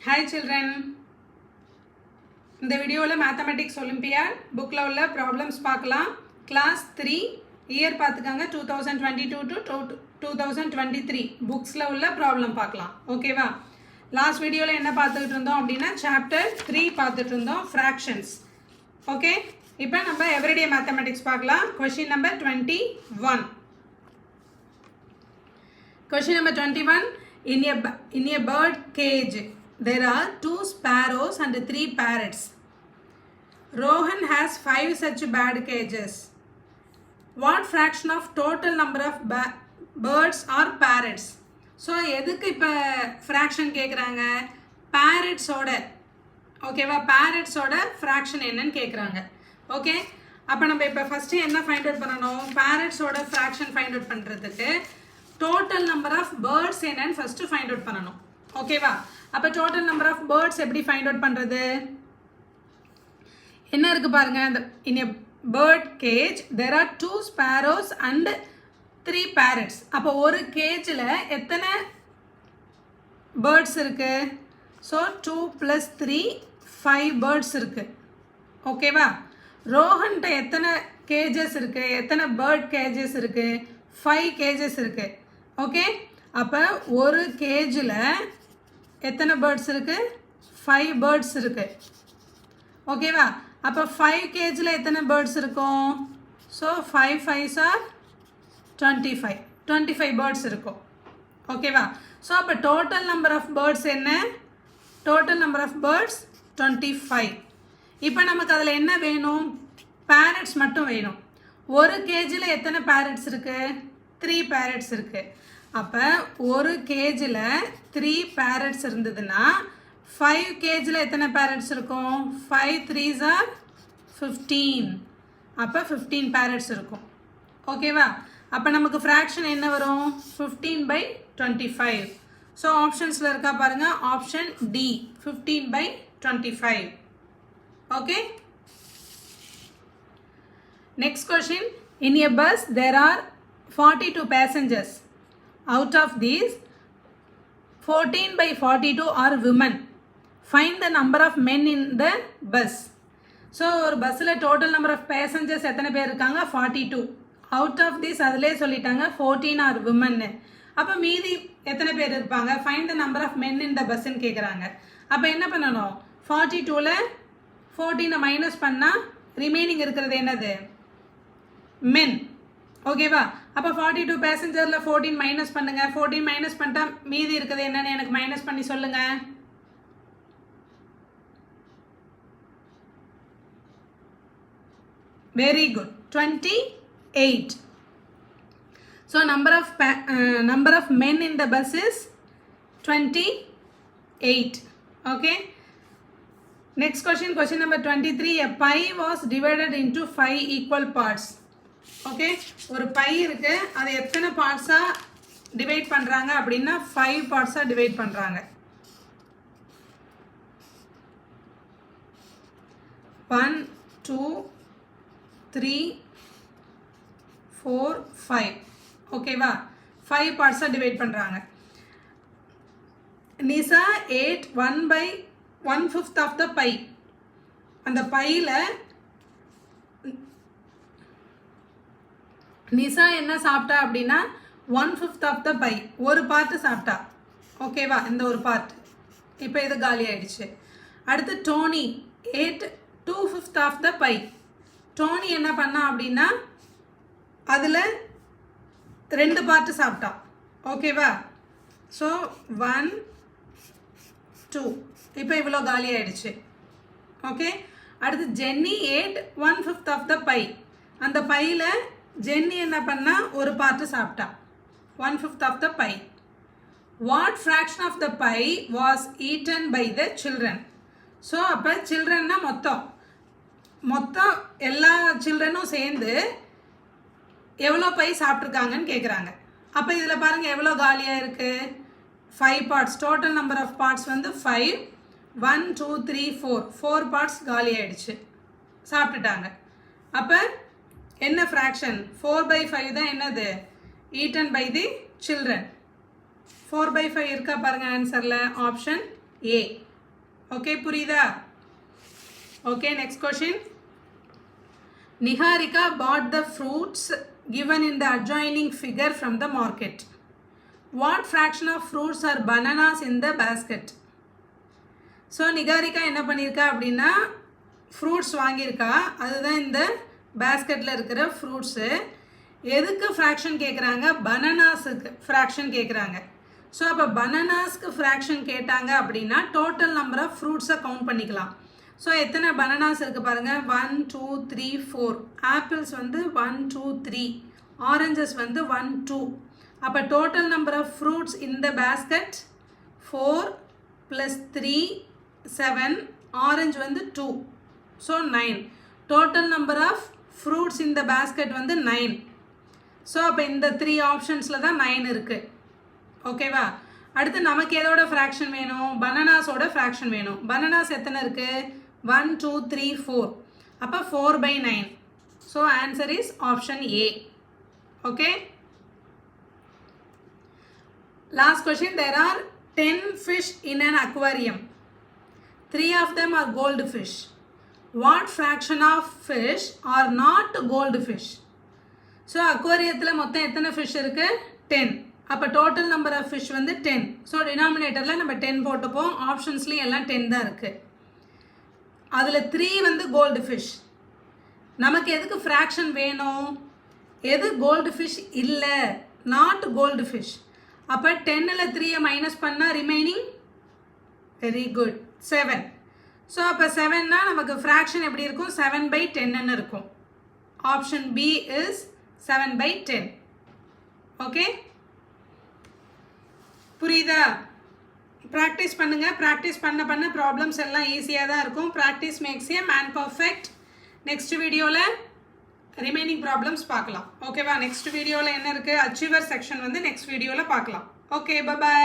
Hi children. இந்த வீடியோவில் mathematics olympiad புக்கில் உள்ள ப்ராப்ளம்ஸ் பார்க்கலாம். கிளாஸ் 3 இயர் பார்த்துக்காங்க 2022 to 2023 புக்ஸில் உள்ள ப்ராப்ளம் பார்க்கலாம். ஓகேவா? லாஸ்ட் வீடியோவில் என்ன பார்த்துக்கிட்டு இருந்தோம் அப்படின்னா சாப்டர் 3 பார்த்துட்டு இருந்தோம், ஃப்ராக்ஷன்ஸ். ஓகே, இப்போ நம்ம எவ்ரிடே மேத்தமெட்டிக்ஸ் பார்க்கலாம். Question number 21. Question number 21. In a bird cage, there are 2 sparrows and 3 parrots. Rohan has 5 such bird cages. What fraction of total number of birds are parrots? So, எதுக்கு இப்போ fraction கேட்குறாங்க? parrots-ஓட, ஓகேவா, parrots-ஓட fraction என்னன்னு கேட்குறாங்க. Okay, அப்போ நம்ம இப்போ first என்ன ஃபைண்ட் அவுட் பண்ணணும்? parrots-ஓட fraction ஃபைண்ட் அவுட் பண்ணுறதுக்கு total number of birds என்னன்னு ஃபஸ்ட்டு ஃபைண்ட் அவுட் பண்ணணும். ஓகேவா? அப்போ total number of birds எப்படி ஃபைண்ட் அவுட் பண்ணுறது? என்ன இருக்குது பாருங்க. in a bird cage there are 2 sparrows and 3 parrots. அப்போ ஒரு கேஜில் எத்தனை பேர்ட்ஸ் இருக்கு? ஸோ 2 + 3 5 பேர்ட்ஸ் இருக்கு. ஓகேவா? ரோஹன்ட்ட எத்தனை கேஜஸ் இருக்கு? எத்தனை பேர்ட் கேஜஸ் இருக்கு? 5 கேஜஸ் இருக்கு. ஓகே, அப்போ ஒரு கேஜில் எத்தனை பேர்ட்ஸ் இருக்கு? 5 பேர்ட்ஸ் இருக்கு. ஓகேவா? அப்போ 5 கேஜில் எத்தனை பேர்ட்ஸ் இருக்கும்? ஸோ 5 5s are 25 பேர்ட்ஸ் இருக்கும். ஓகேவா? ஸோ அப்போ டோட்டல் நம்பர் ஆஃப் பேர்ட்ஸ் என்ன? Total number of birds 25. இப்போ நமக்கு அதில் என்ன வேணும்? பேரட்ஸ் மட்டும் வேணும். ஒரு கேஜில் எத்தனை பேரட்ஸ் இருக்கு? 3 பேரட்ஸ் இருக்கு. அப்போ ஒரு கேஜில் 3 பேரட்ஸ் இருந்ததுன்னா 5 கேஜில் எத்தனை பேரட்ஸ் இருக்கும்? 5 3s are 15. அப்போ 15 பேரட்ஸ் இருக்கும். ஓகேவா? அப்போ நமக்கு ஃப்ராக்ஷன் என்ன வரும்? 15/25. ஸோ ஆப்ஷன்ஸில் இருக்கா பாருங்க, option D 15/25. Okay, next question. In a bus there are 42 passengers. Out of these 14/42 are women. Find the number of men in the bus. So ஒரு பஸ்ஸில் டோட்டல் நம்பர் ஆஃப் பேசஞ்சர்ஸ் எத்தனை பேர் இருக்காங்க? 42. அவுட் ஆஃப் திஸ் அதிலே சொல்லிட்டாங்க 14 R விமன்னு. அப்போ மீதி எத்தனை பேர் இருப்பாங்க? Find the number of men in the பஸ்ன்னு கேட்குறாங்க. அப்போ என்ன பண்ணணும்? 42ல் 14 மைனஸ் பண்ணால் ரிமைனிங் இருக்கிறது என்னது? மென். ஓகேவா? அப்போ 42 பேசஞ்சரில் 14 மைனஸ் பண்ணுங்க. 14 மைனஸ் பண்ணிட்டா மீதி இருக்குது என்னன்னு எனக்கு மைனஸ் பண்ணி சொல்லுங்க. Very good, 28. So number of men in the bus is 28. Okay, next question, question number 23. A pie was divided into 5 equal parts. Okay, ஒரு பை இருக்கு, அதை எத்தனை பார்ட்ஸாக டிவைட் பண்ணுறாங்க அப்படின்னா 5 பார்ட்ஸாக டிவைட் பண்ணுறாங்க. 1 2 3 4 5. ஓகேவா? 5 பார்ட்ஸாக டிவைட் பண்ணுறாங்க. நிசா ate 1/1/5 ஆஃப் த பை. அந்த பையில் நிசா என்ன சாப்பிட்டா அப்படின்னா 1/5 ஆஃப் த பை, ஒரு பார்ட்டு சாப்பிட்டா. ஓகேவா? இந்த ஒரு பார்ட். இப்போ இது காலி ஆயிடுச்சு. அடுத்து Tony ate 2/5 of the pie. Tony என்ன பண்ணா அப்படின்னா அதில் 2 பார்ட்டு சாப்பிட்டா. ஓகேவா? ஸோ 1 2. இப்போ இவ்வளோ காலி ஆயிடுச்சு. ஓகே, அடுத்து Jenny ate 1/5 of the pie. அந்த பையில் ஜென்னி என்ன பண்ணா ஒரு பார்ட்டு சாப்பிட்டா. 1/5 of the pie. What fraction of the pie was eaten by the children? So அப்போ சில்ட்ரன்னா மொத்தம் எல்லா சில்ட்ரனும் சேர்ந்து எவ்வளோ பை சாப்பிட்ருக்காங்கன்னு கேட்குறாங்க. அப்போ இதில் பாருங்கள் எவ்வளோ காலியாக இருக்குது? 5 parts. Total number of parts வந்து 5. 1 2 3 4 பார்ட்ஸ் காலி ஆகிடுச்சு, சாப்பிட்டுட்டாங்க. அப்போ என்ன ஃப்ராக்ஷன்? 4/5 தான் என்னது? Eaten by the children. 4/5 இருக்கா பாருங்க ஆன்சரில், ஆப்ஷன் A. Okay, புரியுதா? Okay, next question. Niharika bought the fruits given in the adjoining figure from the market. What fraction of fruits are bananas in the basket? So Niharika என்ன பண்ணியிருக்கா அப்படின்னா fruits வாங்கியிருக்கா, அதுதான் இந்த பேஸ்கெட்டில் இருக்கிற fruits. எதுக்கு fraction கேட்குறாங்க? பனானாஸுக்கு fraction கேட்குறாங்க. ஸோ அப்போ பனானாஸ்க்கு ஃப்ராக்ஷன் கேட்டாங்க அப்படின்னா டோட்டல் நம்பர் ஆஃப் ஃப்ரூட்ஸை கவுண்ட் பண்ணிக்கலாம். ஸோ எத்தனை பனானாஸ் இருக்குது பாருங்கள், 1 2 3 4. ஆப்பிள்ஸ் வந்து 1 2 3, ஆரஞ்சஸ் வந்து 1 2. அப்போ டோட்டல் நம்பர் ஆஃப் ஃப்ரூட்ஸ் இந்த பேஸ்கெட் 4 + 3 7, ஆரஞ்சு வந்து 2, so 9. Total number of fruits இந்த பேஸ்கெட் வந்து 9. ஸோ அப்போ இந்த 3 ஆப்ஷன்ஸில் தான் 9 இருக்குது. ஓகேவா? அடுத்து நமக்கு எதோட ஃப்ராக்ஷன் வேணும்? பனானாஸோட ஃப்ராக்ஷன் வேணும். பனானாஸ் எத்தனை இருக்குது? 1 2 3 4. அப்போ 4/9. So answer is option A. Okay, last question. There are 10 fish in an aquarium. 3 of them are goldfish. What fraction of fish are not goldfish? So அக்வாரியத்தில் மொத்தம் எத்தனை ஃபிஷ் இருக்குது? 10. அப்போ டோட்டல் நம்பர் ஆஃப் ஃபிஷ் வந்து 10. So டினாமினேட்டரில் நம்ம 10 போட்டுப்போம். ஆப்ஷன்ஸ்லேயும் எல்லாம் 10 தான் இருக்குது. அதில் 3 வந்து கோல்டு ஃபிஷ். நமக்கு எதுக்கு ஃப்ராக்ஷன் வேணும்? எது கோல்டு ஃபிஷ் இல்லை, நாட் கோல்டு ஃபிஷ். அப்போ 10ல் 3 மைனஸ் பண்ணால் ரிமைனிங், வெரி குட், 7. ஸோ அப்போ 7னா நமக்கு ஃப்ராக்ஷன் எப்படி இருக்கும்? 7/10 இருக்கும். Option B is 7/10. ஓகே, புரியுதா? ப்ராக்டிஸ் பண்ணுங்கள். ப்ராக்டிஸ் பண்ண ப்ராப்ளம்ஸ் எல்லாம் ஈஸியாக தான் இருக்கும். Practice makes a man perfect. Next வீடியோவில் ரிமைனிங் ப்ராப்ளம்ஸ் பார்க்கலாம். ஓகேவா? நெக்ஸ்ட் வீடியோவில் என்ன இருக்குது? அச்சீவர் செக்ஷன் வந்து நெக்ஸ்ட் வீடியோவில் பார்க்கலாம். Okay, by.